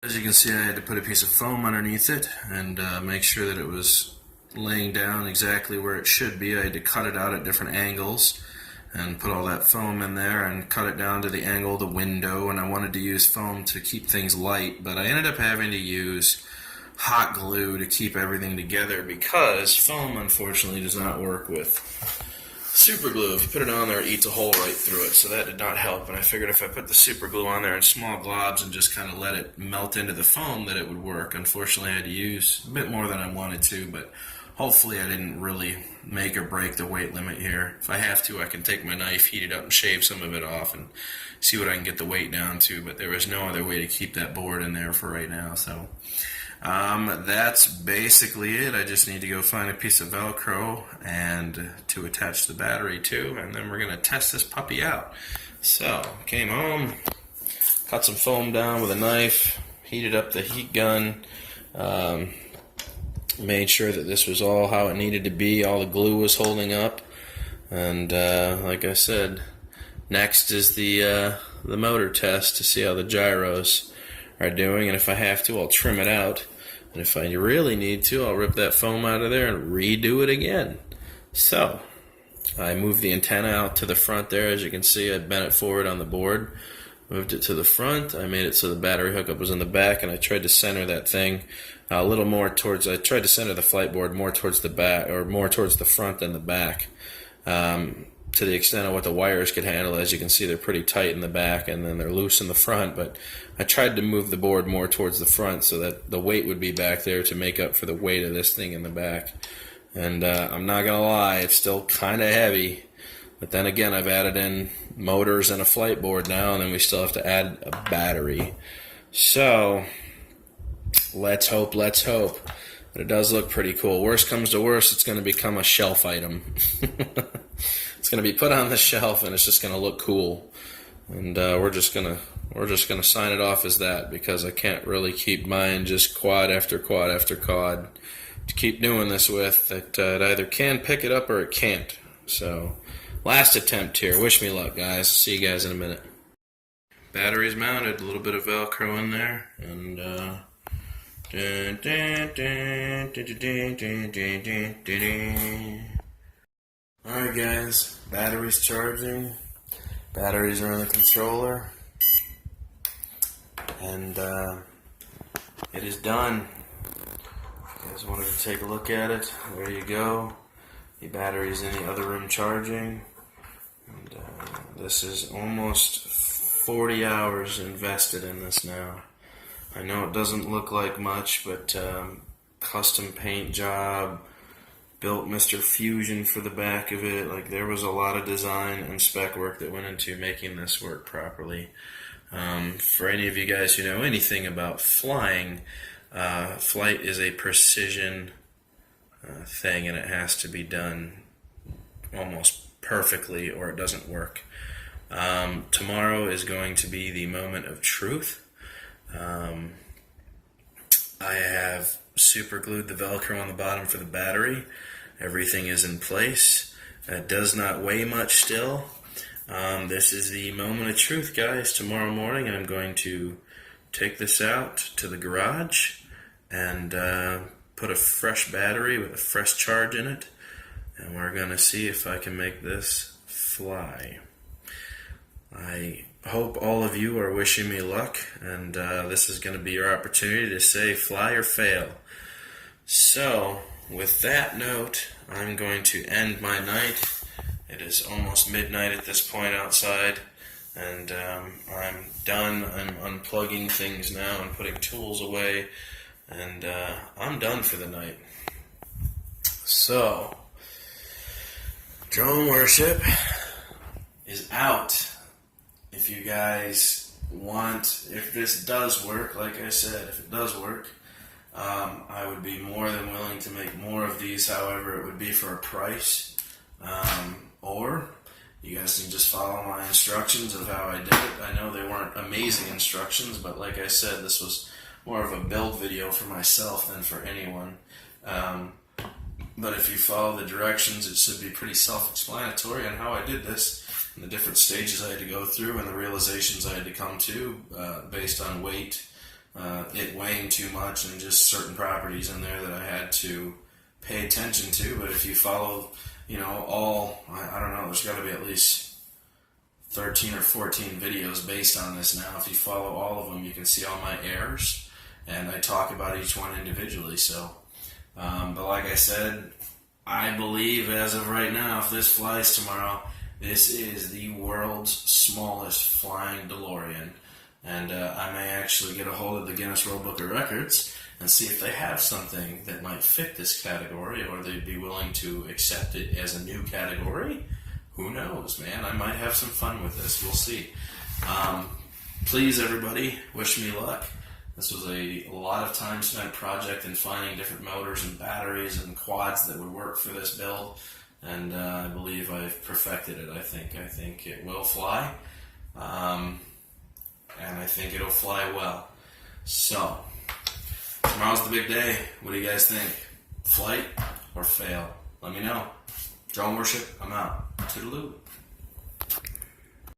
As you can see, I had to put a piece of foam underneath it and make sure that it was laying down exactly where it should be. I had to cut it out at different angles and put all that foam in there and cut it down to the angle of the window, and I wanted to use foam to keep things light, but I ended up having to use hot glue to keep everything together because foam unfortunately does not work with super glue. If you put it on there, it eats a hole right through it, so that did not help. And I figured if I put the super glue on there in small globs and just kind of let it melt into the foam, that it would work. Unfortunately, I had to use a bit more than I wanted to, but hopefully I didn't really make or break the weight limit here. If I have to, I can take my knife, heat it up, and shave some of it off and see what I can get the weight down to, but there was no other way to keep that board in there for right now, so that's basically it. I just need to go find a piece of Velcro and to attach the battery to, and then we're going to test this puppy out. So, came home, cut some foam down with a knife, heated up the heat gun, made sure that this was all how it needed to be, all the glue was holding up, and like I said, next is the motor test to see how the gyros are doing, and if I have to, I'll trim it out. And if I really need to, I'll rip that foam out of there and redo it again. So, I moved the antenna out to the front there. As you can see, I bent it forward on the board, moved it to the front. I made it so the battery hookup was in the back, and I tried to center that thing a little more towards, I tried to center the flight board more towards the back, or more towards the front than the back. To the extent of what the wires could handle. As you can see, they're pretty tight in the back and then they're loose in the front, but I tried to move the board more towards the front so that the weight would be back there to make up for the weight of this thing in the back. And I'm not gonna lie, it's still kinda heavy, but then again, I've added in motors and a flight board now, and then we still have to add a battery. So let's hope but it does look pretty cool. Worst comes to worst, it's going to become a shelf item. It's going to be put on the shelf, and it's just going to look cool. And we're just gonna sign it off as that, because I can't really keep mine just quad after quad after quad to keep doing this with. It either can pick it up or it can't. So last attempt here. Wish me luck, guys. See you guys in a minute. Battery's mounted. A little bit of Velcro in there, and alright guys, battery's charging, batteries are in the controller, and it is done. If you guys wanted to take a look at it, there you go. The battery's in the other room charging, and this is almost 40 hours invested in this now. I know it doesn't look like much, but custom paint job, built Mr. Fusion for the back of it. Like, there was a lot of design and spec work that went into making this work properly. For any of you guys who know anything about flying, flight is a precision thing, and it has to be done almost perfectly or it doesn't work. Tomorrow is going to be the moment of truth. I have super glued the Velcro on the bottom for the battery. Everything is in place. It does not weigh much still. This is the moment of truth, guys. Tomorrow morning I'm going to take this out to the garage and put a fresh battery with a fresh charge in it, and we're going to see if I can make this fly. I hope all of you are wishing me luck, and this is going to be your opportunity to say fly or fail. So, with that note, I'm going to end my night. It is almost midnight at this point outside, and I'm done. I'm unplugging things now and putting tools away, and I'm done for the night. So, drone worship is out. If you guys want, if this does work, like I said, if it does work, I would be more than willing to make more of these. However, it would be for a price, or you guys can just follow my instructions of how I did it. I know they weren't amazing instructions, but like I said, this was more of a build video for myself than for anyone. But if you follow the directions, it should be pretty self-explanatory on how I did this, and the different stages I had to go through, and the realizations I had to come to based on weight it weighing too much and just certain properties in there that I had to pay attention to. But if you follow, I don't know, there's got to be at least 13 or 14 videos based on this now. If you follow all of them, you can see all my errors, and I talk about each one individually. So, but like I said, I believe as of right now, if this flies tomorrow, this is the world's smallest flying DeLorean. And I may actually get a hold of the Guinness World Book of Records and see if they have something that might fit this category, or they'd be willing to accept it as a new category. Who knows, man? I might have some fun with this. We'll see. Please, everybody, wish me luck. This was a lot of time spent project in finding different motors and batteries and quads that would work for this build, and I believe I've perfected it. I think it will fly, and I think it'll fly well. So, tomorrow's the big day. What do you guys think? Flight or fail? Let me know. Drone worship, I'm out. Toodaloo.